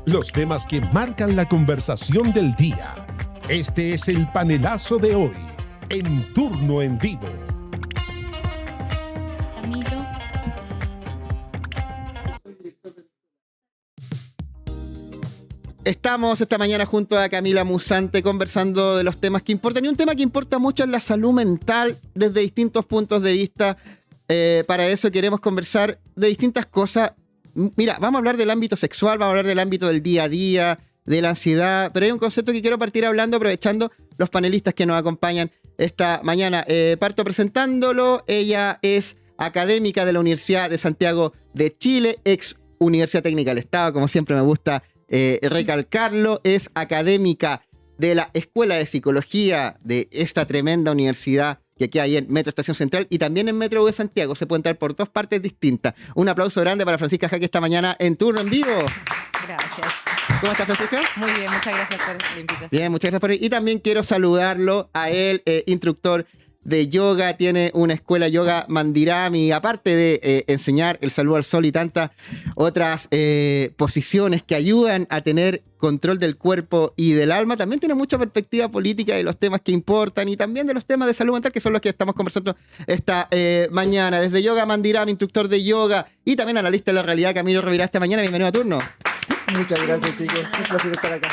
los temas que marcan la conversación del día. Este es el panelazo de hoy, en Turno en Vivo. Camilo. Estamos esta mañana junto a Camila Musante conversando de los temas que importan. Y un tema que importa mucho es la salud mental desde distintos puntos de vista. Para eso queremos conversar de distintas cosas. Mira, vamos a hablar del ámbito sexual, vamos a hablar del ámbito del día a día, de la ansiedad. Pero hay un concepto que quiero partir hablando aprovechando los panelistas que nos acompañan esta mañana. Parto presentándolo. Ella es académica de la Universidad de Santiago de Chile, ex Universidad Técnica del Estado, como siempre me gusta recalcarlo. Es académica de la Escuela de Psicología de esta tremenda universidad que queda ahí en Metro Estación Central y también en Metro de Santiago. Se puede entrar por dos partes distintas. Un aplauso grande para Francisca Jaque esta mañana en Turno en Vivo. Gracias. ¿Cómo estás, Francisca? Muy bien, muchas gracias por la invitación. Bien, muchas gracias por ir. Y también quiero saludarlo a él, instructor de yoga, tiene una escuela yoga Mandirami, aparte de enseñar el saludo al sol y tantas otras posiciones que ayudan a tener control del cuerpo y del alma, también tiene mucha perspectiva política de los temas que importan y también de los temas de salud mental, que son los que estamos conversando esta mañana. Desde Yoga Mandirami, instructor de yoga y también analista de la realidad, Camilo Rovira, esta mañana. Bienvenido a Turno. Muchas gracias, chicos. Un placer estar acá.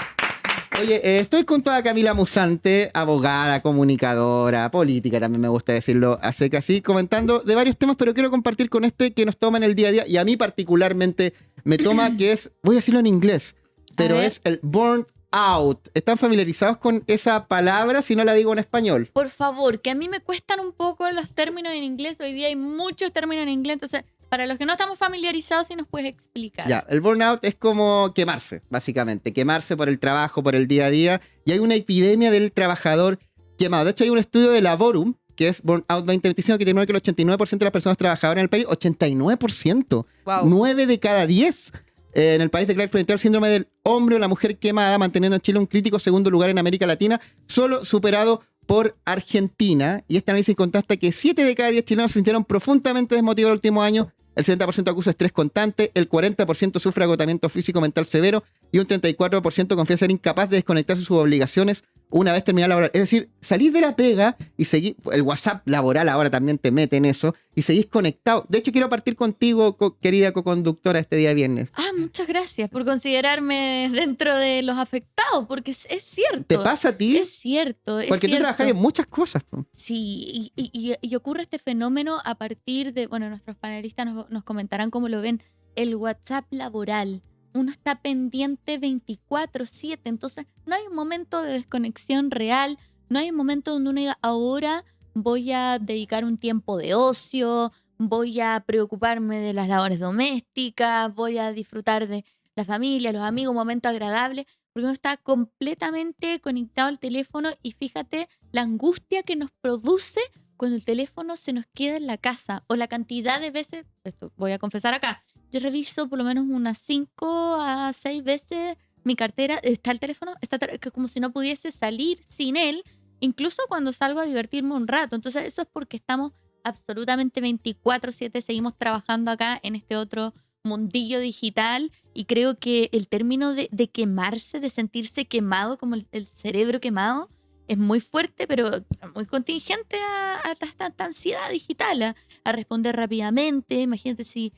Oye, estoy junto a Camila Musante, abogada, comunicadora, política, también me gusta decirlo a seca así, comentando de varios temas, pero quiero compartir con este que nos toma en el día a día, y a mí particularmente me toma, que es, voy a decirlo en inglés, pero es el burnt out. ¿Están familiarizados con esa palabra si no la digo en español? Por favor, que a mí me cuestan un poco los términos en inglés. Hoy día hay muchos términos en inglés, entonces, para los que no estamos familiarizados, ¿sí nos puedes explicar? Ya, el burnout es como quemarse, básicamente. Quemarse por el trabajo, por el día a día. Y hay una epidemia del trabajador quemado. De hecho, hay un estudio de Laborum, que es Burnout 2025, que tiene que el 89% de las personas trabajadoras en el país, 89%, Wow. 9 de cada 10 en el país declara experimentar el síndrome del hombre o la mujer quemada, manteniendo en Chile un crítico segundo lugar en América Latina, solo superado por Argentina. Y este análisis contrasta que 7 de cada 10 chilenos se sintieron profundamente desmotivados el último año. El 70% acusa estrés constante, el 40% sufre agotamiento físico mental severo y un 34% confía ser incapaz de desconectarse de sus obligaciones una vez terminada la laboral. Es decir, salís de la pega y seguís, el WhatsApp laboral ahora también te mete en eso, y seguís conectado. De hecho, quiero partir contigo, querida coconductora, este día viernes. Muchas gracias por considerarme dentro de los afectados, porque es cierto. ¿Te pasa a ti? Es cierto. Porque tú cierto. trabajas en muchas cosas. Po. Sí, y ocurre este fenómeno a partir de, bueno, nuestros panelistas nos comentarán cómo lo ven, el WhatsApp laboral. Uno está pendiente 24/7, entonces no hay un momento de desconexión real, no hay un momento donde uno diga, ahora voy a dedicar un tiempo de ocio, voy a preocuparme de las labores domésticas, voy a disfrutar de la familia, los amigos, un momento agradable, porque uno está completamente conectado al teléfono y fíjate la angustia que nos produce cuando el teléfono se nos queda en la casa o la cantidad de veces, esto voy a confesar acá, yo reviso por lo menos unas 5 a 6 veces mi cartera, está el teléfono, que como si no pudiese salir sin él, incluso cuando salgo a divertirme un rato. Entonces eso es porque estamos absolutamente 24/7, seguimos trabajando acá en este otro mundillo digital, y creo que el término de quemarse, de sentirse quemado, como el cerebro quemado, es muy fuerte, pero muy contingente a esta ansiedad digital, a responder rápidamente. Imagínate si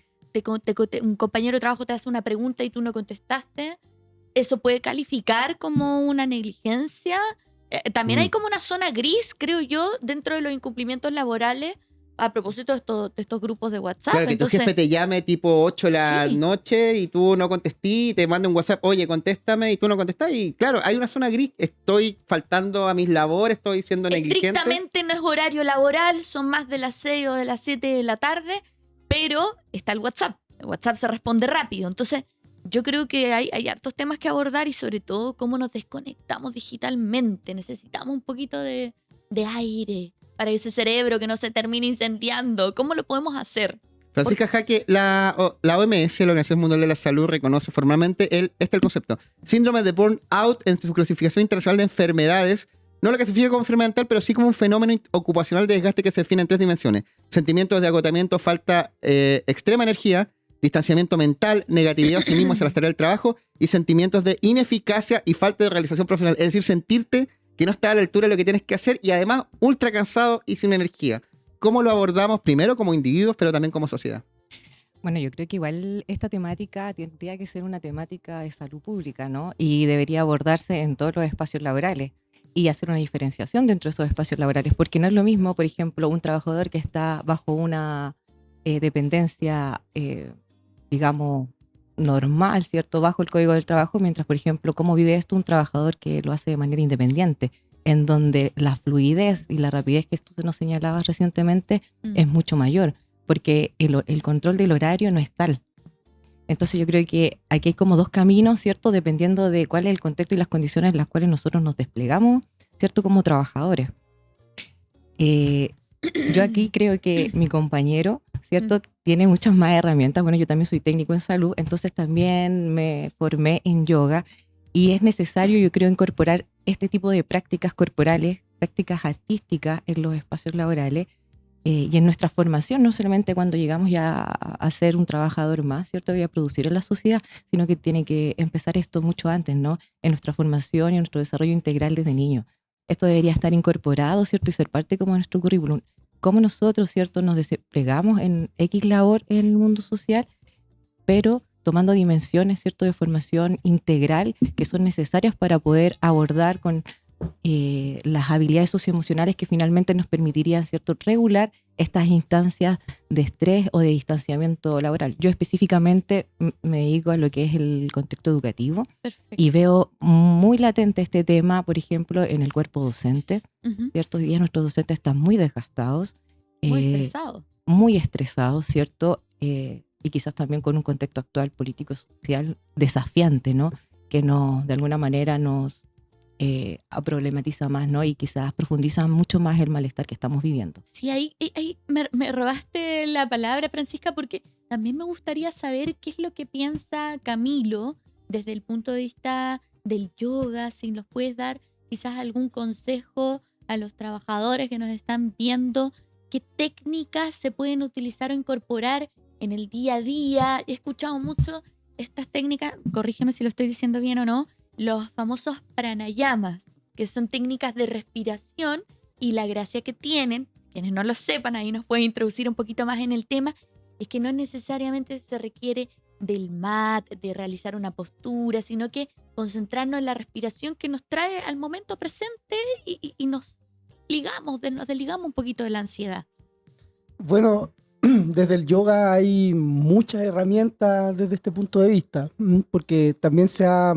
un compañero de trabajo te hace una pregunta y tú no contestaste, eso puede calificar como una negligencia. También hay como una zona gris, creo yo, dentro de los incumplimientos laborales, a propósito de estos grupos de WhatsApp. Claro, que Entonces, tu jefe te llame tipo 8 de la Sí. noche y tú no contestí, y te manda un WhatsApp, oye, contéstame, y tú no contestás. Y claro, hay una zona gris, estoy faltando a mis labores, estoy siendo negligente. estrictamente no es horario laboral, son más de las 6 o de las 7 de la tarde, pero está el WhatsApp. El WhatsApp se responde rápido. Entonces, yo creo que hay hartos temas que abordar y sobre todo cómo nos desconectamos digitalmente. Necesitamos un poquito de aire para ese cerebro que no se termine incendiando. ¿Cómo lo podemos hacer? Francisca Jaque, la OMS, la Organización Mundial de la Salud, reconoce formalmente el concepto. Síndrome de burnout en su clasificación internacional de enfermedades. No lo clasifica como enfermedad mental, pero sí como un fenómeno ocupacional de desgaste que se define en 3 dimensiones. Sentimientos de agotamiento, falta extrema energía, distanciamiento mental, negatividad a sí mismo hacia las tareas del trabajo y sentimientos de ineficacia y falta de realización profesional. Es decir, sentirte que no estás a la altura de lo que tienes que hacer y además ultra cansado y sin energía. ¿Cómo lo abordamos primero como individuos, pero también como sociedad? Bueno, yo creo que igual esta temática tendría que ser una temática de salud pública, ¿no? Y debería abordarse en todos los espacios laborales y hacer una diferenciación dentro de esos espacios laborales, porque no es lo mismo, por ejemplo, un trabajador que está bajo una dependencia, digamos, normal, ¿cierto? Bajo el Código del Trabajo, mientras, por ejemplo, cómo vive esto un trabajador que lo hace de manera independiente, en donde la fluidez y la rapidez que tú nos señalabas recientemente es mucho mayor, porque el control del horario no es tal. Entonces yo creo que aquí hay como dos caminos, ¿cierto? Dependiendo de cuál es el contexto y las condiciones en las cuales nosotros nos desplegamos, ¿cierto? Como trabajadores. Yo aquí creo que mi compañero, ¿cierto? Tiene muchas más herramientas. Bueno, yo también soy técnico en salud, entonces también me formé en yoga y es necesario, yo creo, incorporar este tipo de prácticas corporales, prácticas artísticas en los espacios laborales, y en nuestra formación, no solamente cuando llegamos ya a ser un trabajador más, ¿cierto? Y a producir en la sociedad, sino que tiene que empezar esto mucho antes, ¿no? En nuestra formación y en nuestro desarrollo integral desde niños. Esto debería estar incorporado, ¿cierto? Y ser parte como de nuestro currículum. Cómo nosotros, ¿cierto? Nos desplegamos en X labor en el mundo social, pero tomando dimensiones, ¿cierto? De formación integral que son necesarias para poder abordar con las habilidades socioemocionales que finalmente nos permitirían, ¿cierto?, regular estas instancias de estrés o de distanciamiento laboral. Yo específicamente me dedico a lo que es el contexto educativo. Perfecto. Y veo muy latente este tema, por ejemplo, en el cuerpo docente, ¿cierto? Hoy día nuestros docentes están muy desgastados. Muy estresado. Muy estresados, ¿cierto? Y quizás también con un contexto actual político-social desafiante, ¿no? Que de alguna manera nos problematiza más, ¿no? Y quizás profundiza mucho más el malestar que estamos viviendo. Sí, ahí me robaste la palabra, Francisca, porque también me gustaría saber qué es lo que piensa Camilo desde el punto de vista del yoga, si nos puedes dar quizás algún consejo a los trabajadores que nos están viendo, qué técnicas se pueden utilizar o incorporar en el día a día. He escuchado mucho estas técnicas, corrígeme si lo estoy diciendo bien o no, los famosos pranayamas, que son técnicas de respiración, y la gracia que tienen, quienes no lo sepan, ahí nos pueden introducir un poquito más en el tema, es que no necesariamente se requiere del mat, de realizar una postura, sino que concentrarnos en la respiración que nos trae al momento presente y nos desligamos un poquito de la ansiedad. Bueno, desde el yoga hay muchas herramientas desde este punto de vista, porque también se ha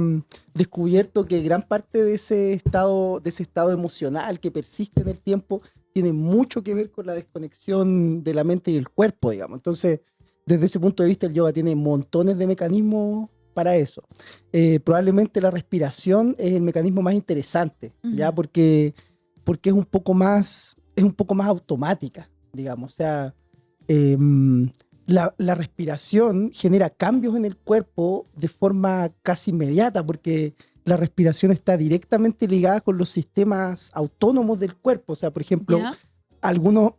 descubierto que gran parte de ese estado emocional que persiste en el tiempo tiene mucho que ver con la desconexión de la mente y el cuerpo, digamos. Entonces, desde ese punto de vista, el yoga tiene montones de mecanismos para eso. Probablemente la respiración es el mecanismo más interesante, ¿ya? Porque es un poco más automática, digamos. O sea, la respiración genera cambios en el cuerpo de forma casi inmediata, porque la respiración está directamente ligada con los sistemas autónomos del cuerpo. O sea, por ejemplo, algunos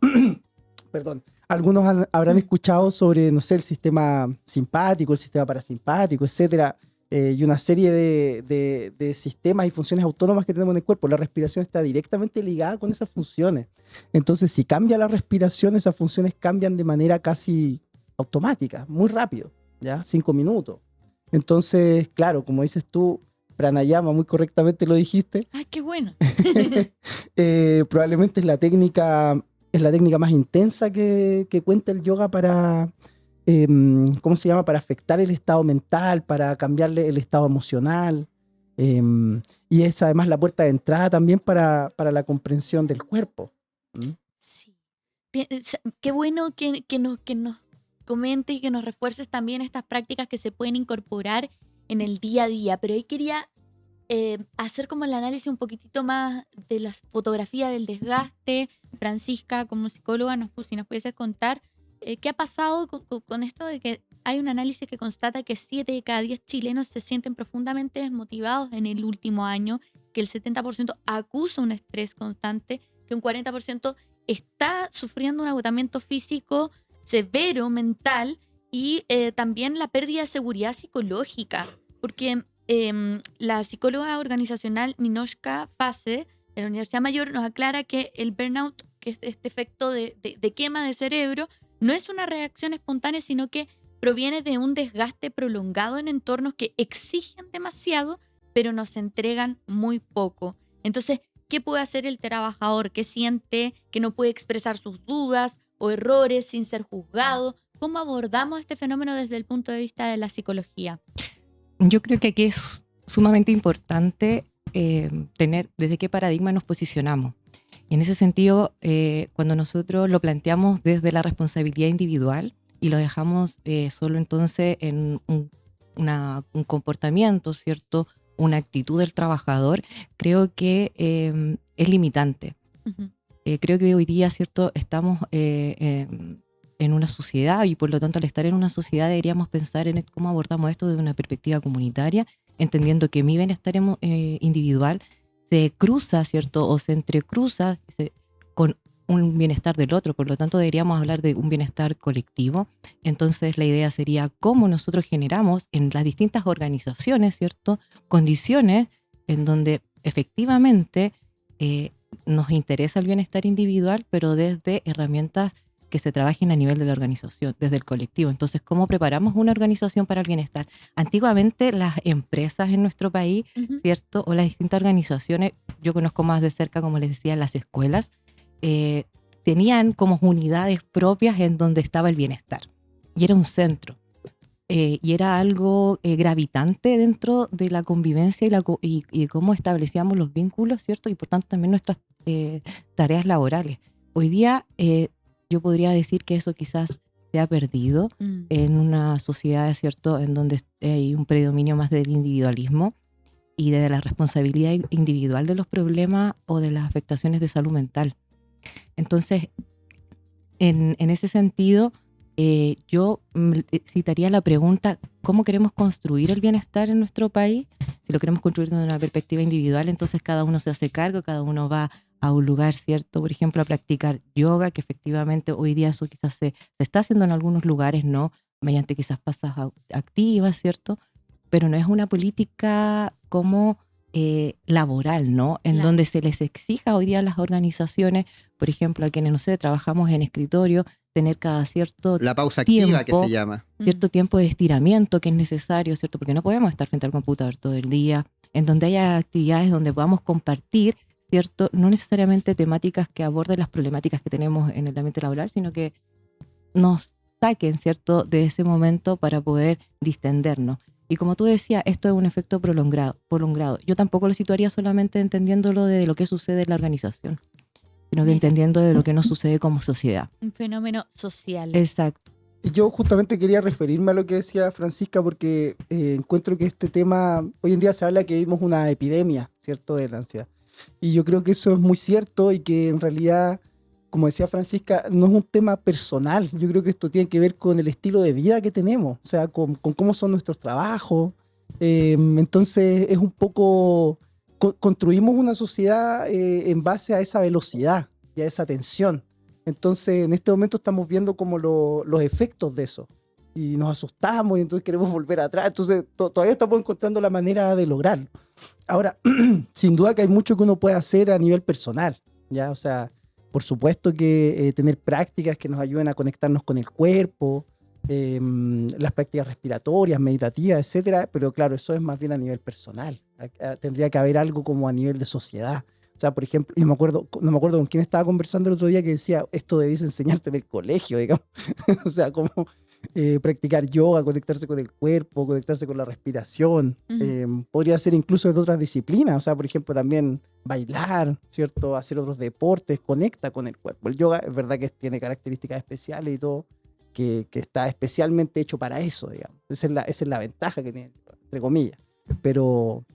habrán escuchado sobre, no sé, el sistema simpático, el sistema parasimpático, etcétera, y una serie de sistemas y funciones autónomas que tenemos en el cuerpo. La respiración está directamente ligada con esas funciones. Entonces, si cambia la respiración, esas funciones cambian de manera casi automática, muy rápido, ¿ya? 5 minutos. Entonces, claro, como dices tú, pranayama, muy correctamente lo dijiste. ¡Ay, qué bueno! Probablemente es la técnica más intensa que cuenta el yoga para, ¿cómo se llama? Para afectar el estado mental, para cambiarle el estado emocional. Y es además la puerta de entrada también para la comprensión del cuerpo. Sí. Qué bueno que nos comentes y que nos refuerces también estas prácticas que se pueden incorporar en el día a día. Pero ahí quería hacer como el análisis un poquitito más de la fotografía del desgaste. Francisca, como psicóloga, si nos pudieses contar qué ha pasado con esto de que hay un análisis que constata que 7 de cada 10 chilenos se sienten profundamente desmotivados en el último año, que el 70% acusa un estrés constante, que un 40% está sufriendo un agotamiento físico severo, mental, y también la pérdida de seguridad psicológica, porque la psicóloga organizacional Ninochka Fase de la Universidad Mayor nos aclara que el burnout, que es este efecto de quema de cerebro, no es una reacción espontánea, sino que proviene de un desgaste prolongado en entornos que exigen demasiado, pero nos entregan muy poco. Entonces, ¿qué puede hacer el trabajador que siente que no puede expresar sus dudas o errores sin ser juzgado? ¿Cómo abordamos este fenómeno desde el punto de vista de la psicología? Yo creo que aquí es sumamente importante tener desde qué paradigma nos posicionamos. Y en ese sentido, cuando nosotros lo planteamos desde la responsabilidad individual y lo dejamos solo entonces en un comportamiento, ¿cierto? Una actitud del trabajador, creo que es limitante. Ujú. Creo que hoy día, ¿cierto? Estamos en una sociedad y por lo tanto al estar en una sociedad deberíamos pensar en cómo abordamos esto desde una perspectiva comunitaria, entendiendo que mi bienestar individual se cruza, ¿cierto? O se entrecruza con un bienestar del otro, por lo tanto deberíamos hablar de un bienestar colectivo. Entonces la idea sería cómo nosotros generamos en las distintas organizaciones, ¿cierto? Condiciones en donde efectivamente nos interesa el bienestar individual, pero desde herramientas que se trabajen a nivel de la organización, desde el colectivo. Entonces, ¿cómo preparamos una organización para el bienestar? Antiguamente, las empresas en nuestro país, Ujú. ¿cierto? O las distintas organizaciones, yo conozco más de cerca, como les decía, las escuelas, tenían como unidades propias en donde estaba el bienestar. Y era un centro. Y era algo gravitante dentro de la convivencia y cómo establecíamos los vínculos, ¿cierto? Y por tanto también nuestras tareas laborales. Hoy día yo podría decir que eso quizás se ha perdido en una sociedad, ¿cierto?, en donde hay un predominio más del individualismo y de la responsabilidad individual de los problemas o de las afectaciones de salud mental. Entonces, en ese sentido, yo citaría la pregunta, ¿cómo queremos construir el bienestar en nuestro país? Si lo queremos construir desde una perspectiva individual, entonces cada uno se hace cargo, cada uno va a un lugar, ¿cierto? Por ejemplo, a practicar yoga, que efectivamente hoy día eso quizás se está haciendo en algunos lugares, ¿no? Mediante quizás pasas activas, ¿cierto? Pero no es una política como laboral, ¿no? En Claro. donde se les exija hoy día a las organizaciones, por ejemplo, a quienes, no sé, trabajamos en escritorio, tener cada cierto La pausa activa que tiempo, se llama. cierto tiempo de estiramiento que es necesario, ¿cierto? Porque no podemos estar frente al computador todo el día, en donde haya actividades donde podamos compartir, ¿cierto? No necesariamente temáticas que aborden las problemáticas que tenemos en el ambiente laboral, sino que nos saquen, ¿cierto?, de ese momento para poder distendernos. Y como tú decías, esto es un efecto prolongado. Yo tampoco lo situaría solamente entendiéndolo de lo que sucede en la organización, sino que Mira. entendiendo de lo que nos sucede como sociedad. Un fenómeno social. Exacto. Y yo justamente quería referirme a lo que decía Francisca porque encuentro que este tema, hoy en día se habla que vivimos una epidemia, ¿cierto?, de la ansiedad. Y yo creo que eso es muy cierto y que en realidad, como decía Francisca, no es un tema personal. Yo creo que esto tiene que ver con el estilo de vida que tenemos, o sea, con cómo son nuestros trabajos. Entonces es un poco, construimos una sociedad en base a esa velocidad y a esa tensión. Entonces en este momento estamos viendo como los efectos de eso y nos asustamos y entonces queremos volver atrás. Entonces todavía estamos encontrando la manera de lograrlo. Ahora, sin duda que hay mucho que uno puede hacer a nivel personal, ¿ya? O sea, por supuesto que tener prácticas que nos ayuden a conectarnos con el cuerpo, las prácticas respiratorias, meditativas, etcétera, pero claro, eso es más bien a nivel personal. Tendría que haber algo como a nivel de sociedad. O sea, por ejemplo, no me acuerdo con quién estaba conversando el otro día que decía, esto debes enseñarte en el colegio, digamos. O sea, como practicar yoga, conectarse con el cuerpo, conectarse con la respiración. Podría ser incluso de otras disciplinas, o sea, por ejemplo, también bailar, ¿cierto? Hacer otros deportes, conecta con el cuerpo. El yoga es verdad que tiene características especiales y todo, que está especialmente hecho para eso, digamos. Esa es la ventaja que tiene, entre comillas. Pero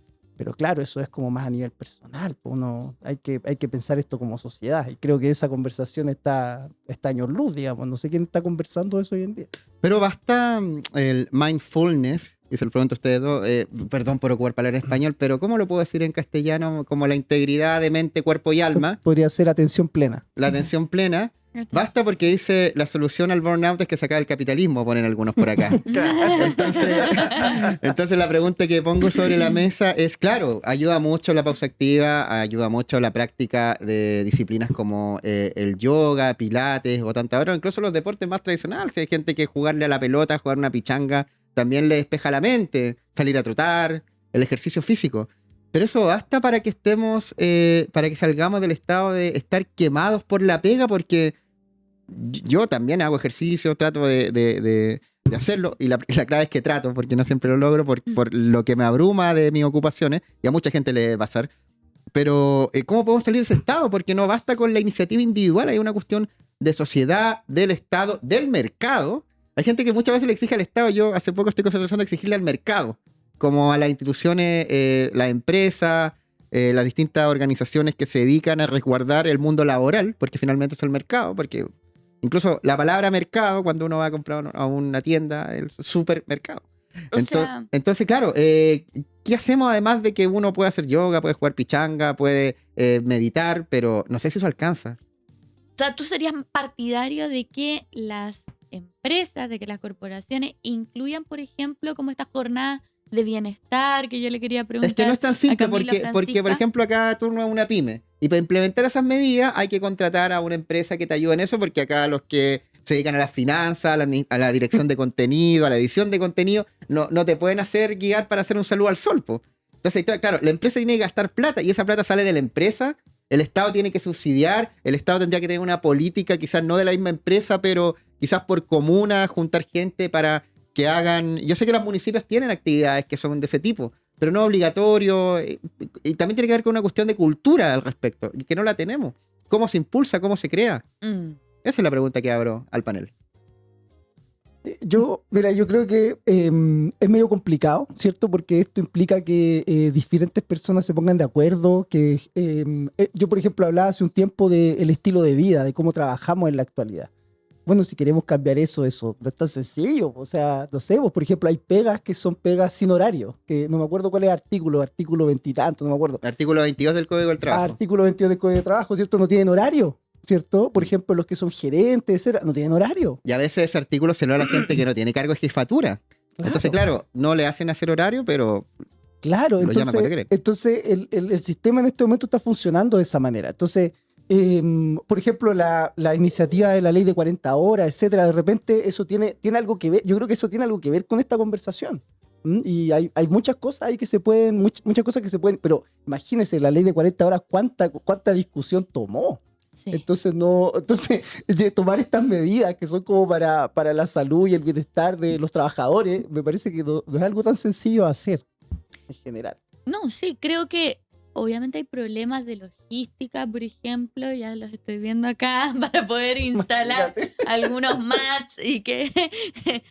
claro, eso es como más a nivel personal. Uno, hay que pensar esto como sociedad. Y creo que esa conversación está años luz, digamos. No sé quién está conversando eso hoy en día. Pero basta el mindfulness, y se lo pregunto a ustedes dos, perdón por ocupar palabras en español, pero ¿cómo lo puedo decir en castellano? Como la integridad de mente, cuerpo y alma, Podría ser atención plena. la atención plena. Basta porque dice la solución al burnout es que se acabe el capitalismo, ponen algunos por acá. Entonces la pregunta que pongo sobre la mesa es, claro, ayuda mucho la pausa activa, ayuda mucho la práctica de disciplinas como el yoga, pilates o tanta hora, incluso los deportes más tradicionales. Si hay gente que jugarle a la pelota, jugar una pichanga, también le despeja la mente, salir a trotar, el ejercicio físico. Pero eso basta para que estemos, para que salgamos del estado de estar quemados por la pega, porque yo también hago ejercicio, trato de hacerlo, y la clave es que trato, porque no siempre lo logro por lo que me abruma de mis ocupaciones, y a mucha gente le debe pasar. Pero, ¿cómo podemos salir de ese estado? Porque no basta con la iniciativa individual, hay una cuestión de sociedad, del Estado, del mercado. Hay gente que muchas veces le exige al Estado. Yo hace poco estoy concentrando en exigirle al mercado, como a las instituciones, las empresas, las distintas organizaciones que se dedican a resguardar el mundo laboral, porque finalmente es el mercado, porque incluso la palabra mercado, cuando uno va a comprar a una tienda, el supermercado. Entonces, claro, ¿qué hacemos además de que uno puede hacer yoga, puede jugar pichanga, puede meditar, pero no sé si eso alcanza? O sea, ¿tú serías partidario de que las empresas, de que las corporaciones incluyan, por ejemplo, como esta jornada de bienestar que yo le quería preguntar? Es que no es tan simple, a Camila, porque por ejemplo, acá turno a una pyme, y para implementar esas medidas hay que contratar a una empresa que te ayude en eso, porque acá los que se dedican a las finanzas, a la dirección de contenido, a la edición de contenido, no te pueden hacer guiar para hacer un saludo al sol, po. Entonces, claro, la empresa tiene que gastar plata, y esa plata sale de la empresa. El Estado tiene que subsidiar, el Estado tendría que tener una política, quizás no de la misma empresa, pero quizás por comuna, juntar gente para que hagan... Yo sé que los municipios tienen actividades que son de ese tipo, pero no obligatorio, y también tiene que ver con una cuestión de cultura al respecto, y que no la tenemos. ¿Cómo se impulsa? ¿Cómo se crea? Esa es la pregunta que abro al panel. Yo creo que es medio complicado, ¿cierto? Porque esto implica que diferentes personas se pongan de acuerdo, que yo, por ejemplo, hablaba hace un tiempo del estilo de vida, de cómo trabajamos en la actualidad. Bueno, si queremos cambiar eso no es tan sencillo. O sea, no sé, por ejemplo, hay pegas que son pegas sin horario, que no me acuerdo cuál es el artículo 20 y tanto, no me acuerdo. Artículo 22 del Código del Trabajo. Artículo 22 del Código de Trabajo, ¿cierto? No tienen horario, ¿cierto? Por ejemplo, los que son gerentes, etcétera, no tienen horario. Y a veces ese artículo se lo da a la gente que no tiene cargo de jefatura. Claro. Entonces, claro, no le hacen hacer horario, pero claro, lo llaman cuando quieren. entonces el sistema en este momento está funcionando de esa manera. Entonces, por ejemplo, la iniciativa de la ley de 40 horas, etcétera, de repente eso tiene algo que ver, yo creo que eso tiene algo que ver con esta conversación. Y hay muchas cosas ahí que se pueden, muchas cosas que se pueden, pero imagínense, la ley de 40 horas, cuánta discusión tomó. Sí. Entonces, tomar estas medidas que son como para la salud y el bienestar de los trabajadores, me parece que no es algo tan sencillo de hacer en general. No, sí, creo que obviamente hay problemas de logística, por ejemplo, ya los estoy viendo acá, para poder instalar algunos mats y que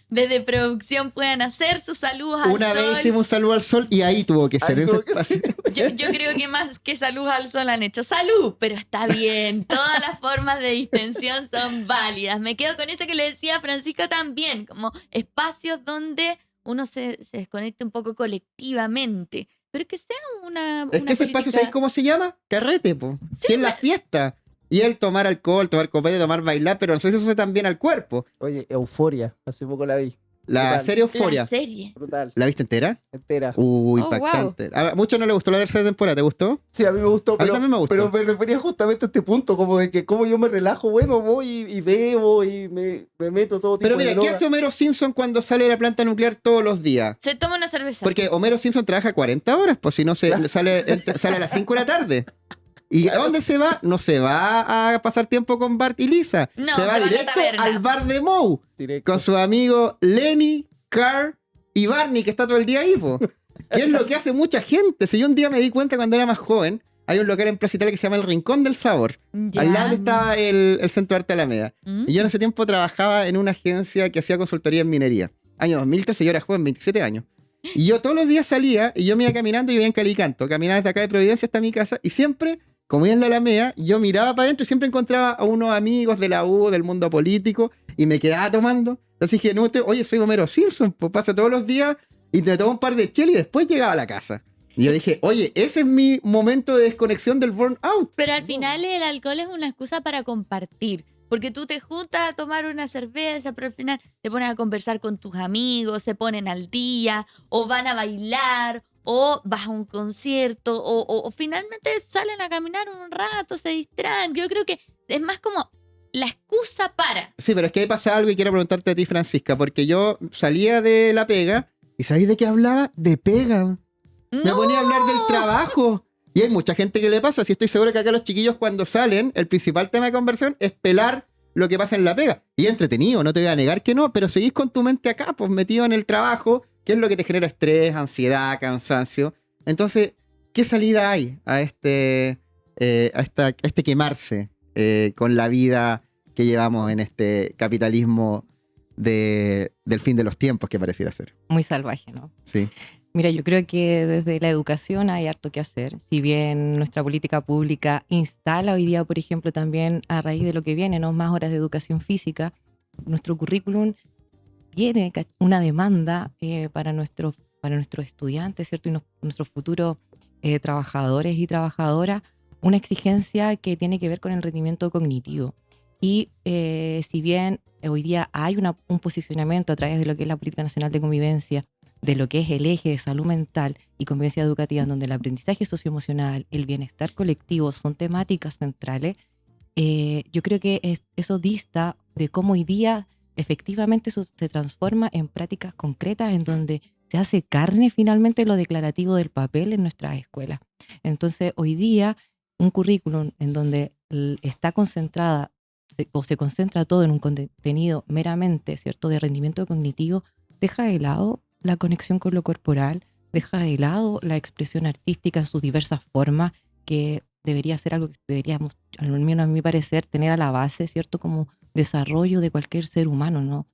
desde producción puedan hacer sus saludos al sol. Una vez hicimos un saludo al sol y ahí tuvo que ser. Yo creo que más que saludos al sol han hecho salud, pero está bien, todas las formas de distensión son válidas. Me quedo con eso que le decía Francisco también, como espacios donde uno se desconecte un poco colectivamente. Pero que sea una Es que ese espacio, ¿sabes cómo se llama? Carrete, po. Sí, si es la fiesta. Y el tomar alcohol, tomar copete, tomar bailar, pero no sé si eso hace también al cuerpo. Oye, Euforia, hace poco la vi. La Brutal. serie Euforia. La serie. Brutal. ¿La viste entera? Entera. Impactante. Wow. A muchos no les gustó la tercera temporada, ¿te gustó? Sí, a mí me gustó, A mí también me gustó. pero me refería justamente a este punto, como de que como yo me relajo, bueno, voy y bebo y me meto todo tipo Pero de mira, ¿qué droga. hace Homero Simpson cuando sale de la planta nuclear todos los días? Se toma una cerveza. Porque Homero Simpson trabaja 40 horas, pues si no sale a las 5 de la tarde. ¿Y a dónde se va? No se va a pasar tiempo con Bart y Lisa. No, se va a la directo taberna. al bar de Moe. Directo. Con su amigo Lenny, Carl y Barney, que está todo el día ahí, po. Que es lo que hace mucha gente. Si yo un día me di cuenta cuando era más joven, hay un local en Plaza Italia que se llama El Rincón del Sabor. Ya. Al lado estaba el Centro de Arte Alameda. ¿Mm? Y yo en ese tiempo trabajaba en una agencia que hacía consultoría en minería. Año 2013, yo era joven, 27 años. Y yo todos los días salía y yo me iba caminando y vivía en Calicanto. Caminaba desde acá de Providencia hasta mi casa y siempre, como iba en la Alameda, yo miraba para adentro y siempre encontraba a unos amigos de la U, del mundo político, y me quedaba tomando. Entonces dije, no, oye, soy Homero Simpson, pues paso todos los días y me tomo un par de chelas y después llegaba a la casa. Y yo dije, oye, ese es mi momento de desconexión del burnout. Pero al final el alcohol es una excusa para compartir. Porque tú te juntas a tomar una cerveza, pero al final te pones a conversar con tus amigos, se ponen al día, o van a bailar, o vas a un concierto, o finalmente salen a caminar un rato, se distraen. Yo creo que es más como la excusa para. Sí, pero es que ahí pasa algo y quiero preguntarte a ti, Francisca, porque yo salía de la pega y ¿sabéis de qué hablaba? De pega. Me ¡No! ponía a hablar del trabajo. Y hay mucha gente que le pasa. Si estoy seguro que acá los chiquillos cuando salen, el principal tema de conversación es pelar lo que pasa en la pega. Y es entretenido, no te voy a negar que no, pero seguís con tu mente acá, pues metido en el trabajo, que es lo que te genera estrés, ansiedad, cansancio. Entonces, ¿qué salida hay a este quemarse con la vida que llevamos en este capitalismo del fin de los tiempos que pareciera ser? Muy salvaje, ¿no? Sí. Mira, yo creo que desde la educación hay harto que hacer. Si bien nuestra política pública instala hoy día, por ejemplo, también a raíz de lo que viene, ¿no? Más horas de educación física, nuestro currículum tiene una demanda para nuestros estudiantes, ¿cierto? Y nuestros futuros trabajadores y trabajadoras, una exigencia que tiene que ver con el rendimiento cognitivo. Y si bien hoy día hay un posicionamiento a través de lo que es la Política Nacional de Convivencia, de lo que es el eje de salud mental y convivencia educativa, en donde el aprendizaje socioemocional, el bienestar colectivo son temáticas centrales, yo creo que eso dista de cómo hoy día efectivamente eso se transforma en prácticas concretas en donde se hace carne finalmente lo declarativo del papel en nuestras escuelas. Entonces hoy día un currículum en donde está concentrada o se concentra todo en un contenido meramente, ¿cierto?, de rendimiento cognitivo, deja de lado la conexión con lo corporal, deja de lado la expresión artística en sus diversas formas, que debería ser algo que deberíamos, al menos a mi parecer, tener a la base, ¿cierto?, como desarrollo de cualquier ser humano, ¿no?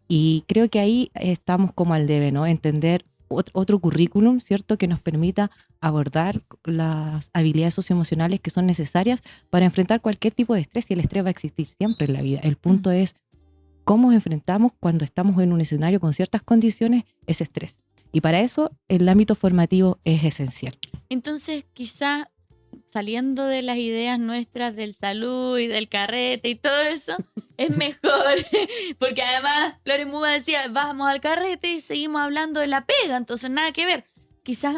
Y creo que ahí estamos como al debe, ¿no? Entender otro currículum, ¿cierto?, que nos permita abordar las habilidades socioemocionales que son necesarias para enfrentar cualquier tipo de estrés, y el estrés va a existir siempre en la vida. El punto es cómo enfrentamos cuando estamos en un escenario con ciertas condiciones ese estrés. Y para eso el ámbito formativo es esencial. Entonces, quizá saliendo de las ideas nuestras del salud y del carrete y todo eso, es mejor, porque además Lore Muba decía, vamos al carrete y seguimos hablando de la pega, entonces nada que ver. Quizás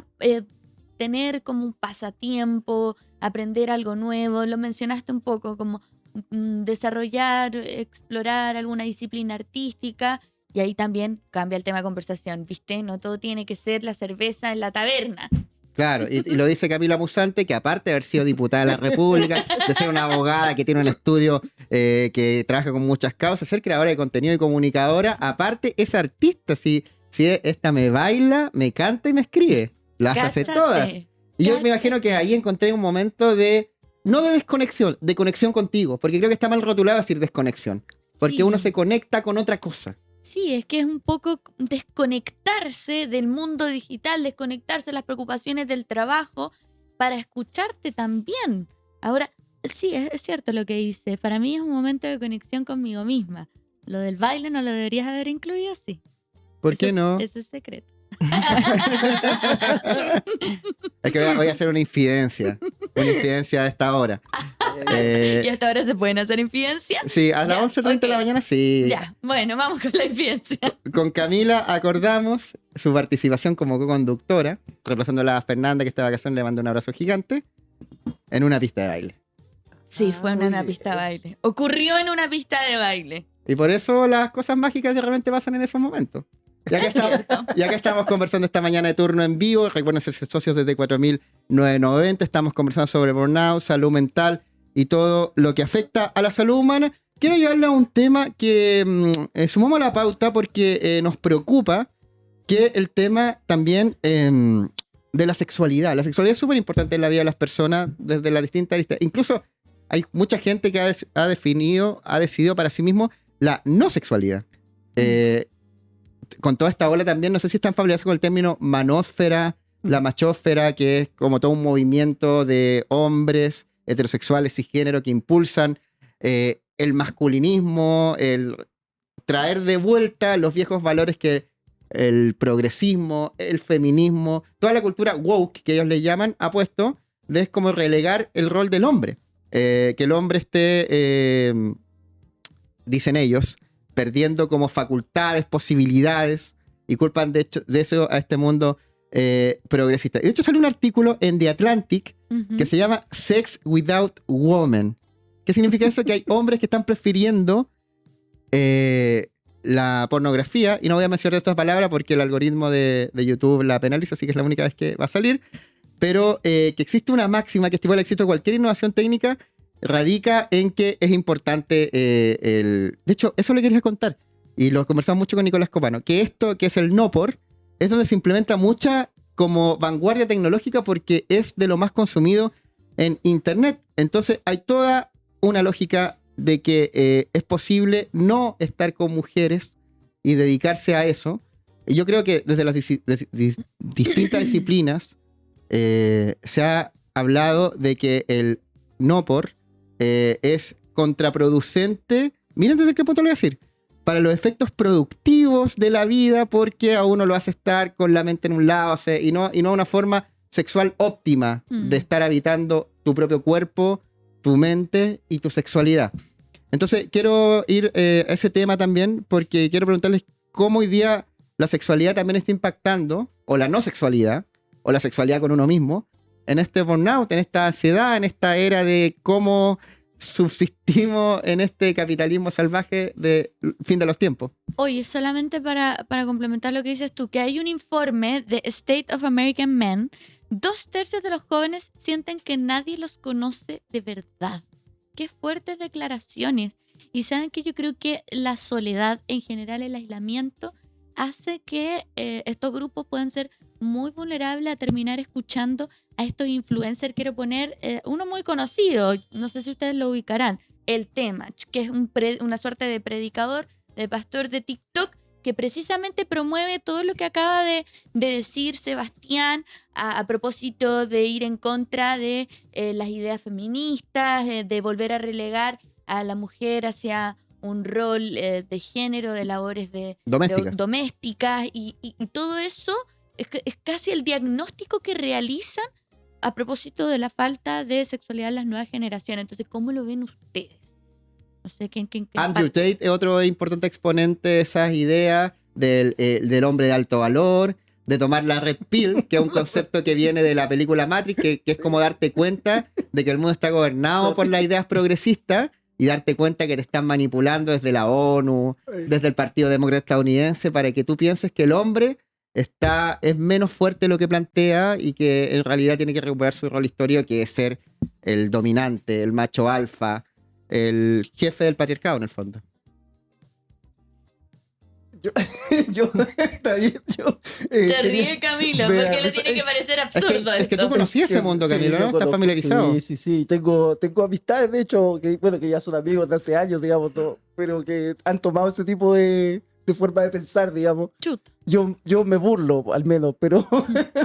tener como un pasatiempo, aprender algo nuevo, lo mencionaste un poco, como desarrollar, explorar alguna disciplina artística, y ahí también cambia el tema de conversación, ¿viste? No todo tiene que ser la cerveza en la taberna. Claro, y lo dice Camila Musante, que aparte de haber sido diputada de la República, de ser una abogada que tiene un estudio que trabaja con muchas causas, ser creadora de contenido y comunicadora, aparte es artista, si esta me baila, me canta y me escribe, las hace todas. Y yo me imagino que ahí encontré un momento no de desconexión, de conexión contigo, porque creo que está mal rotulado decir desconexión, porque Sí. uno se conecta con otra cosa. Sí, es que es un poco desconectarse del mundo digital, desconectarse de las preocupaciones del trabajo para escucharte también. Ahora, sí, es cierto lo que dices. Para mí es un momento de conexión conmigo misma. Lo del baile no lo deberías haber incluido, sí. ¿Por qué no? Ese es secreto. Es que voy a hacer una infidencia a esta hora. ¿Y hasta ahora se pueden hacer infidencias? Sí, a las Ya, 11:30 de la ok. mañana sí. Ya, bueno, vamos con la infidencia. Con Camila acordamos su participación como co-conductora, reemplazando a la Fernanda, que esta vacación le mando un abrazo gigante, en una pista de baile. Sí, fue en muy una bien. pista de baile. Ocurrió en una pista de baile. Y por eso las cosas mágicas de repente pasan en esos momentos. Ya que estamos conversando esta mañana de turno en vivo, recuerden ser socios desde 4.990, estamos conversando sobre burnout, salud mental y todo lo que afecta a la salud humana. Quiero llevarle a un tema que sumamos a la pauta porque nos preocupa, que el tema también de la sexualidad. La sexualidad es súper importante en la vida de las personas desde las distintas aristas. Incluso hay mucha gente que ha decidido para sí mismo la no sexualidad. Con toda esta ola también, no sé si están familiarizados con el término manósfera, la machósfera, que es como todo un movimiento de hombres heterosexuales y género que impulsan el masculinismo, el traer de vuelta los viejos valores que el progresismo, el feminismo, toda la cultura woke que ellos le llaman, ha puesto, de como relegar el rol del hombre. Que el hombre esté dicen ellos, perdiendo como facultades, posibilidades, y culpan de eso a este mundo progresista. De hecho, salió un artículo en The Atlantic que se llama Sex Without Women. ¿Qué significa eso? Que hay hombres que están prefiriendo la pornografía, y no voy a mencionar estas palabras porque el algoritmo de YouTube la penaliza, así que es la única vez que va a salir, pero que existe una máxima que estimula el éxito de cualquier innovación técnica, radica en que es importante De hecho, eso le quería contar, y lo conversamos mucho con Nicolás Copano, que esto que es el NOPOR, es donde se implementa mucha como vanguardia tecnológica porque es de lo más consumido en Internet. Entonces hay toda una lógica de que es posible no estar con mujeres y dedicarse a eso. Y yo creo que desde las distintas disciplinas se ha hablado de que el NOPOR es contraproducente. Miren desde qué punto lo voy a decir. Para los efectos productivos de la vida, porque a uno lo hace estar con la mente en un lado, y no una forma sexual óptima de estar habitando tu propio cuerpo, tu mente y tu sexualidad. Entonces quiero ir a ese tema también, porque quiero preguntarles cómo hoy día la sexualidad también está impactando, o la no sexualidad, o la sexualidad con uno mismo, en este burnout, en esta ansiedad, en esta era de cómo subsistimos en este capitalismo salvaje de fin de los tiempos. Oye, solamente para complementar lo que dices tú, que hay un informe de State of American Men, 2/3 de los jóvenes sienten que nadie los conoce de verdad. Qué fuertes declaraciones. Y saben que yo creo que la soledad, en general el aislamiento, hace que estos grupos puedan ser muy vulnerables a terminar escuchando a estos influencers. Quiero poner uno muy conocido, no sé si ustedes lo ubicarán, el Temach, que es una suerte de predicador, de pastor de TikTok, que precisamente promueve todo lo que acaba de decir Sebastián a propósito de ir en contra de las ideas feministas, de volver a relegar a la mujer hacia un rol de género, de labores domésticas y todo eso es casi el diagnóstico que realizan a propósito de la falta de sexualidad en las nuevas generaciones. Entonces, ¿cómo lo ven ustedes? No sé quién Andrew Tate es otro importante exponente de esas ideas del hombre de alto valor, de tomar la red pill, que es un concepto que viene de la película Matrix, que es como darte cuenta de que el mundo está gobernado por las ideas progresistas y darte cuenta que te están manipulando desde la ONU, desde el Partido Demócrata Estadounidense, para que tú pienses que el hombre es menos fuerte de lo que plantea y que en realidad tiene que recuperar su rol histórico, que es ser el dominante, el macho alfa, el jefe del patriarcado en el fondo. Está bien, Se ríe Camilo, porque le tiene que parecer absurdo es que tú conocías ese mundo, Camilo, ¿no? Estás familiarizado. Sí. Tengo amistades, de hecho, que ya son amigos de hace años, digamos, pero que han tomado ese tipo de forma de pensar, digamos. Chuta. Yo me burlo, al menos, pero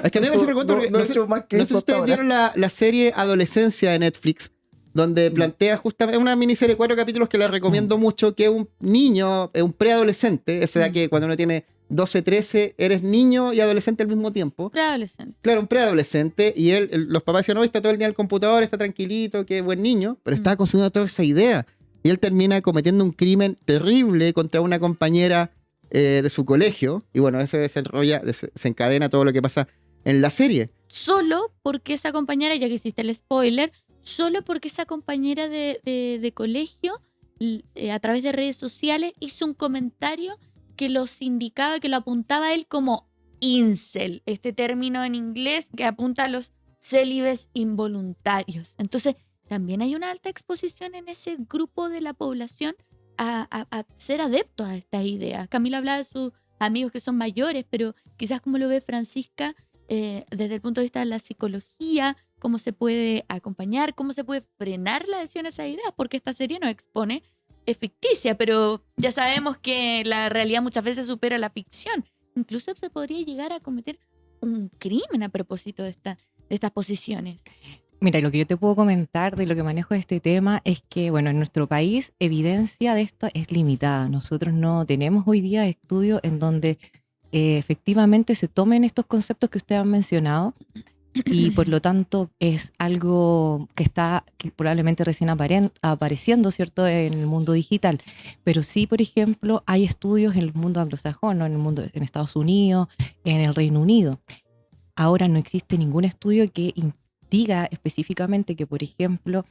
es que a mí me pregunto, no he hecho más que no eso. sé si ustedes vieron la serie Adolescencia de Netflix, donde plantea justamente una miniserie de 4 capítulos que les recomiendo mucho, que es un niño, un preadolescente, esa edad que cuando uno tiene 12, 13, eres niño y adolescente al mismo tiempo. Preadolescente. Claro, un preadolescente, y los papás decían, no, está todo el día en el computador, está tranquilito, qué buen niño, pero estaba consumiendo toda esa idea. Y él termina cometiendo un crimen terrible contra una compañera de su colegio, y bueno, eso desencadena todo lo que pasa en la serie. Solo porque esa compañera, ya que hiciste el spoiler, solo porque esa compañera de colegio, a través de redes sociales, hizo un comentario que los indicaba, que lo apuntaba a él como incel, este término en inglés que apunta a los célibes involuntarios. Entonces, también hay una alta exposición en ese grupo de la población a ser adeptos a estas ideas. Camilo hablaba de sus amigos que son mayores, pero quizás como lo ve Francisca, desde el punto de vista de la psicología, cómo se puede acompañar, cómo se puede frenar la adhesión a esas ideas, porque esta serie nos expone, es ficticia, pero ya sabemos que la realidad muchas veces supera la ficción. Incluso se podría llegar a cometer un crimen a propósito de estas posiciones. Mira, lo que yo te puedo comentar de lo que manejo de este tema es que, bueno, en nuestro país evidencia de esto es limitada. Nosotros no tenemos hoy día estudios en donde efectivamente se tomen estos conceptos que ustedes han mencionado y por lo tanto es algo que probablemente recién apareciendo, ¿cierto?, en el mundo digital. Pero sí, por ejemplo, hay estudios en el mundo anglosajón, ¿no?, en Estados Unidos, en el Reino Unido. Ahora no existe ningún estudio que diga específicamente que, por ejemplo,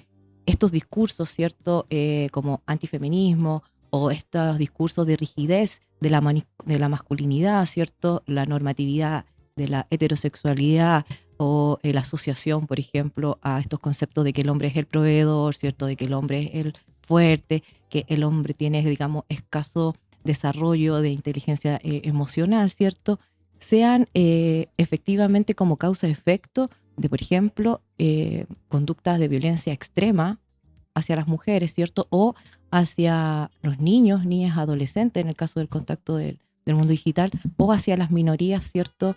estos discursos, ¿cierto?, como antifeminismo o estos discursos de rigidez de la masculinidad, ¿cierto?, la normatividad de la heterosexualidad o la asociación, por ejemplo, a estos conceptos de que el hombre es el proveedor, ¿cierto?, de que el hombre es el fuerte, que el hombre tiene, digamos, escaso desarrollo de inteligencia emocional, ¿cierto?, sean efectivamente como causa-efecto de, por ejemplo, conductas de violencia extrema hacia las mujeres, ¿cierto?, o hacia los niños, niñas, adolescentes, en el caso del contacto del mundo digital, o hacia las minorías, ¿cierto?,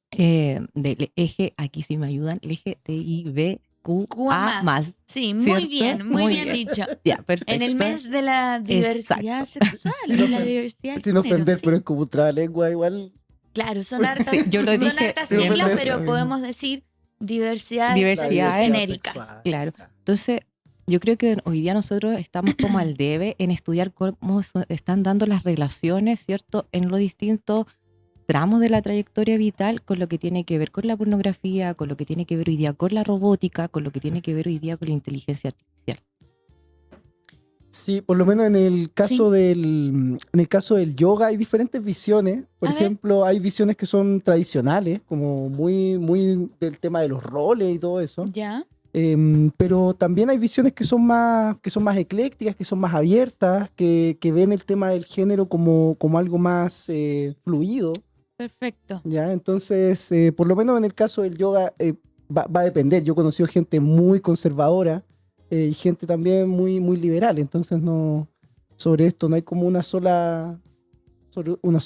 del eje, aquí sí me ayudan, el eje TIBQA+. Sí, ¿cierto? muy bien dicho. Ya, perfecto. En el mes de la diversidad sexual y la diversidad de Sin género, ofender, sí. pero es como un trabalengua igual. Claro, son hartas, Sí, yo lo son dije hartas sin siglas, ofender. pero podemos decir diversidad Diversidad genéricas. sexual. Claro. Entonces, yo creo que hoy día nosotros estamos como al debe en estudiar cómo están dando las relaciones, ¿cierto?, en los distintos tramos de la trayectoria vital con lo que tiene que ver con la pornografía, con lo que tiene que ver hoy día con la robótica, con lo que tiene que ver hoy día con la inteligencia artificial. Sí, por lo menos en el caso Sí. en el caso del yoga hay diferentes visiones. Por A ver. ejemplo, hay visiones que son tradicionales, como muy del tema de los roles y todo eso. Ya. Pero también hay visiones que son más eclécticas, que son más abiertas, que ven el tema del género como algo más fluido. Perfecto. ¿Ya? Entonces, por lo menos en el caso del yoga, va a depender. Yo he conocido gente muy conservadora y gente también muy liberal. Entonces, sobre esto no hay como una sola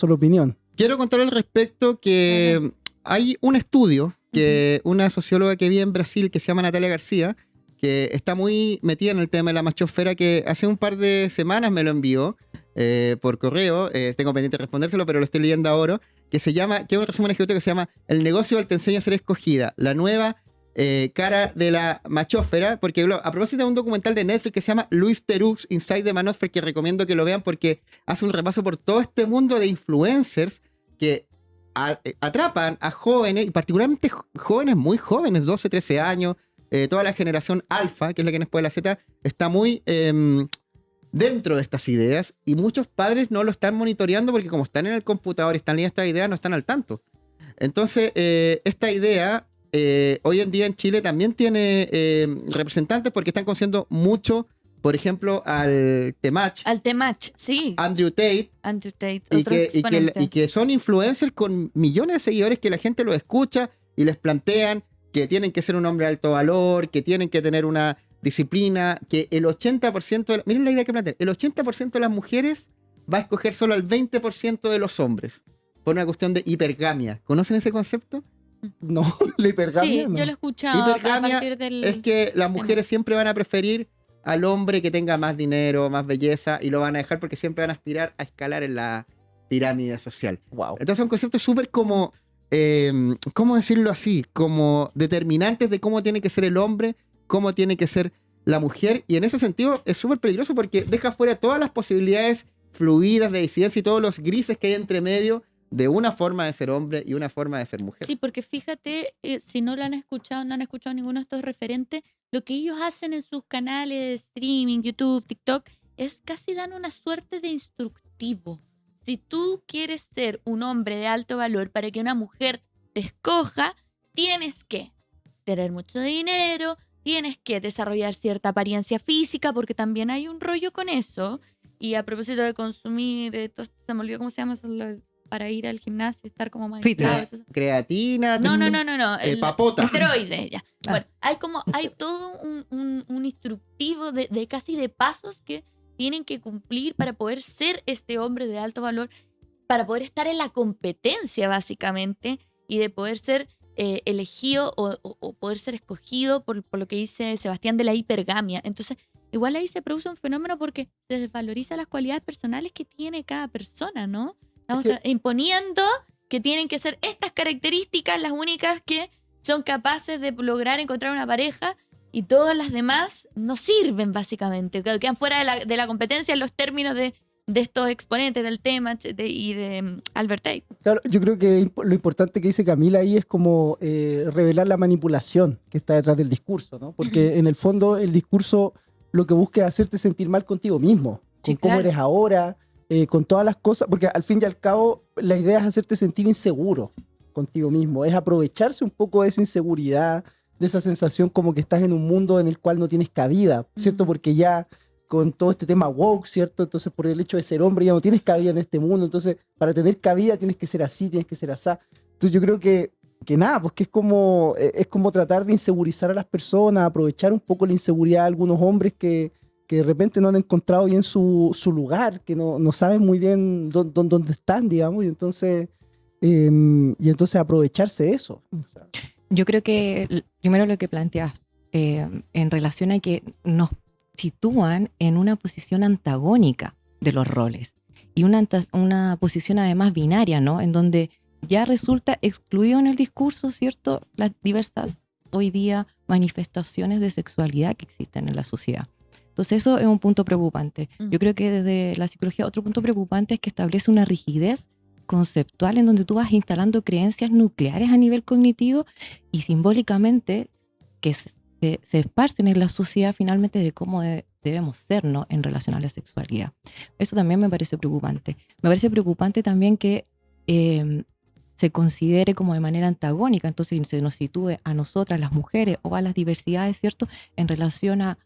opinión. Quiero contar al respecto que hay un estudio que una socióloga que vive en Brasil que se llama Natalia García, que está muy metida en el tema de la machosfera, que hace un par de semanas me lo envió por correo, tengo pendiente de respondérselo, pero lo estoy leyendo ahora, que es un resumen ejecutivo que se llama El negocio del te enseña a ser escogida, la nueva cara de la machósfera, porque a propósito de un documental de Netflix que se llama Luis Theroux Inside the Manosphere, que recomiendo que lo vean porque hace un repaso por todo este mundo de influencers que atrapan a jóvenes, y particularmente jóvenes muy jóvenes, 12, 13 años, toda la generación alfa, que es la que después de la Z, está muy dentro de estas ideas, y muchos padres no lo están monitoreando porque como están en el computador y están leyendo estas ideas, no están al tanto. Entonces, esta idea hoy en día en Chile también tiene representantes porque están conociendo mucho, por ejemplo, al Temach, Al Temach, sí. Andrew Tate, Andrew Tate, y otro que, exponente. y que son influencers con millones de seguidores que la gente los escucha y les plantean que tienen que ser un hombre de alto valor, que tienen que tener una disciplina, que el 80%, miren la idea que plantean, el 80% de las mujeres va a escoger solo al 20% de los hombres, por una cuestión de hipergamia. ¿Conocen ese concepto? No, la hipergamia Sí, no. yo lo he escuchado a Hipergamia partir del... es que las mujeres siempre van a preferir al hombre que tenga más dinero, más belleza, y lo van a dejar porque siempre van a aspirar a escalar en la pirámide social. Wow. Entonces son conceptos súper como, ¿cómo decirlo así? Como determinantes de cómo tiene que ser el hombre, cómo tiene que ser la mujer, y en ese sentido es súper peligroso porque deja fuera todas las posibilidades fluidas de disidencia y todos los grises que hay entre medio de una forma de ser hombre y una forma de ser mujer. Sí, porque fíjate, si no lo han escuchado, no han escuchado ninguno de estos referentes, lo que ellos hacen en sus canales de streaming, YouTube, TikTok, es casi dan una suerte de instructivo. Si tú quieres ser un hombre de alto valor para que una mujer te escoja, tienes que tener mucho dinero, tienes que desarrollar cierta apariencia física, porque también hay un rollo con eso. Y a propósito de consumir, se me olvidó cómo se llama eso, para ir al gimnasio y estar como más Fitness. inflado. Creatina, No. papota. Esteroides, ya. Bueno, hay todo un instructivo de casi de pasos que tienen que cumplir para poder ser este hombre de alto valor, para poder estar en la competencia, básicamente, y de poder ser elegido o poder ser escogido por lo que dice Sebastián de la hipergamia. Entonces, igual ahí se produce un fenómeno porque se desvaloriza las cualidades personales que tiene cada persona, ¿no? Estamos imponiendo que tienen que ser estas características las únicas que son capaces de lograr encontrar una pareja y todas las demás no sirven básicamente, quedan fuera de la competencia en los términos de estos exponentes del tema y de Albert Tate. Claro, yo creo que lo importante que dice Camila ahí es como revelar la manipulación que está detrás del discurso, ¿no? Porque en el fondo el discurso lo que busca es hacerte sentir mal contigo mismo, con Sí, cómo claro. eres ahora, con todas las cosas, porque al fin y al cabo la idea es hacerte sentir inseguro contigo mismo, es aprovecharse un poco de esa inseguridad, de esa sensación como que estás en un mundo en el cual no tienes cabida, ¿cierto? Ujú. Porque ya con todo este tema woke, ¿cierto? Entonces por el hecho de ser hombre ya no tienes cabida en este mundo, entonces para tener cabida tienes que ser así, tienes que ser asá. Entonces yo creo que nada, pues que es como tratar de insegurizar a las personas, aprovechar un poco la inseguridad de algunos hombres que de repente no han encontrado bien su lugar, que no saben muy bien dónde están, digamos, y entonces aprovecharse de eso. O sea, Yo creo que primero lo que planteas en relación a que nos sitúan en una posición antagónica de los roles y una posición además binaria, ¿no? En donde ya resulta excluido en el discurso, ¿cierto?, las diversas hoy día manifestaciones de sexualidad que existen en la sociedad. Entonces eso es un punto preocupante. Yo creo que desde la psicología otro punto preocupante es que establece una rigidez conceptual en donde tú vas instalando creencias nucleares a nivel cognitivo y simbólicamente que se esparcen en la sociedad finalmente de cómo debemos ser, ¿no?, en relación a la sexualidad. Eso también me parece preocupante. Me parece preocupante también que se considere como de manera antagónica, entonces se nos sitúe a nosotras, las mujeres, o a las diversidades, ¿cierto?, en relación a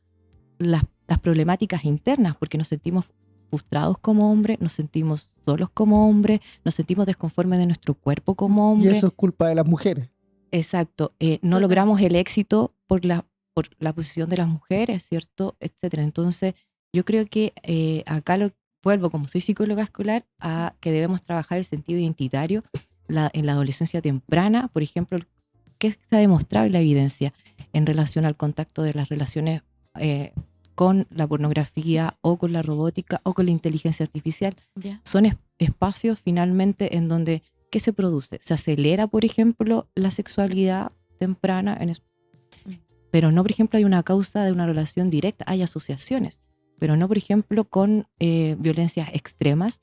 las problemáticas internas, porque nos sentimos frustrados como hombres, nos sentimos solos como hombres, nos sentimos desconformes de nuestro cuerpo como y hombres. eso es culpa de las mujeres. Exacto. No logramos el éxito por la posición de las mujeres, ¿cierto?, etcétera. Entonces, yo creo que acá vuelvo, como soy psicóloga escolar, a que debemos trabajar el sentido identitario en la adolescencia temprana, por ejemplo, que se ha demostrado en la evidencia en relación al contacto de las relaciones con la pornografía o con la robótica o con la inteligencia artificial. Ya. Son espacios finalmente en donde, ¿qué se produce? Se acelera, por ejemplo, la sexualidad temprana, pero no, por ejemplo, hay una causa de una relación directa, hay asociaciones, pero no, por ejemplo, con violencias extremas,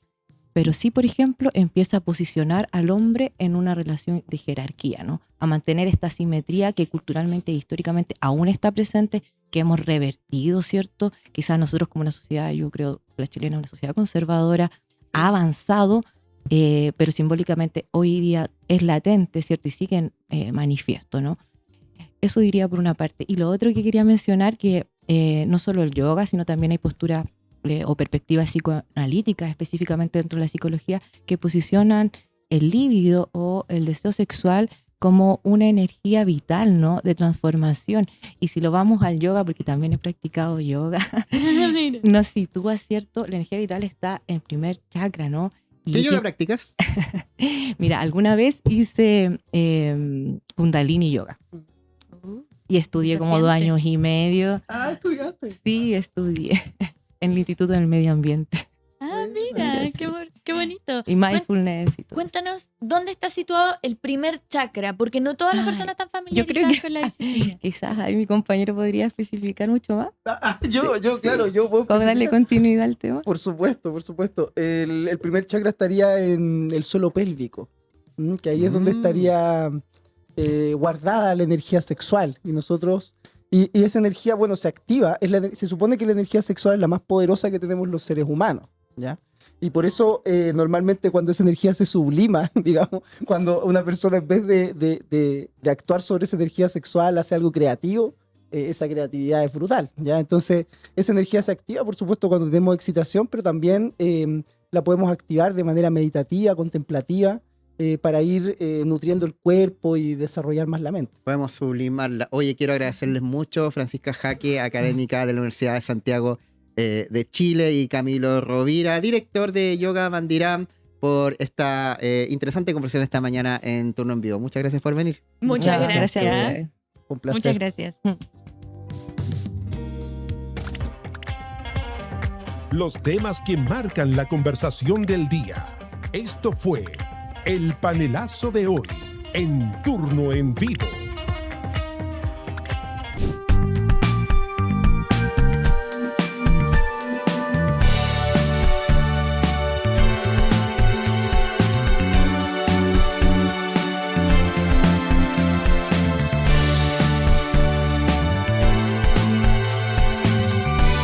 pero sí, por ejemplo, empieza a posicionar al hombre en una relación de jerarquía, ¿no? A mantener esta simetría que culturalmente e históricamente aún está presente, que hemos revertido, ¿cierto? Quizás nosotros como una sociedad, yo creo, la chilena es una sociedad conservadora, ha avanzado, pero simbólicamente hoy día es latente, ¿cierto? Y sigue manifiesto, ¿no? Eso diría por una parte. Y lo otro que quería mencionar, que no solo el yoga, sino también hay posturas o perspectivas psicoanalíticas, específicamente dentro de la psicología, que posicionan el líbido o el deseo sexual como una energía vital, ¿no?, de transformación. Y si lo vamos al yoga, porque también he practicado yoga, Mira. nos sitúa, ¿cierto? La energía vital está en primer chakra, ¿no? Y ¿Qué yoga practicas? Mira, alguna vez hice Kundalini Yoga y estudié como 2 Desafiante. años y medio. Ah, estudiaste. Sí, estudié en el Instituto del Medio Ambiente Ah, mira, Sí. qué bonito. y mindfulness y todo. Cuéntanos, ¿dónde está situado el primer chakra? Porque no todas las Ay, personas están yo creo familiarizadas que- con la disciplina. Quizás ahí mi compañero podría especificar mucho más. Yo puedo ¿Cómo darle especificar. continuidad al tema? Por supuesto, por supuesto. El primer chakra estaría en el suelo pélvico, que ahí es donde estaría guardada la energía sexual. Y nosotros, y esa energía, bueno, se activa. Se supone que la energía sexual es la más poderosa que tenemos los seres humanos, ¿ya? Y por eso normalmente cuando esa energía se sublima, digamos, cuando una persona en vez de actuar sobre esa energía sexual hace algo creativo, esa creatividad es brutal, ¿ya? Entonces, esa energía se activa, por supuesto, cuando tenemos excitación, pero también la podemos activar de manera meditativa, contemplativa, para ir nutriendo el cuerpo y desarrollar más la mente. Podemos sublimarla. Oye, quiero agradecerles mucho, Francisca Jaque, académica de la Universidad de Santiago de Chile, y Camilo Rovira, director de Yoga Mandiram, por esta interesante conversación esta mañana en Turno en Vivo. Muchas gracias por venir. Muchas Gracias. gracias. a ustedes. Un placer. Muchas gracias. Los temas que marcan la conversación del día. Esto fue el panelazo de hoy en Turno en Vivo.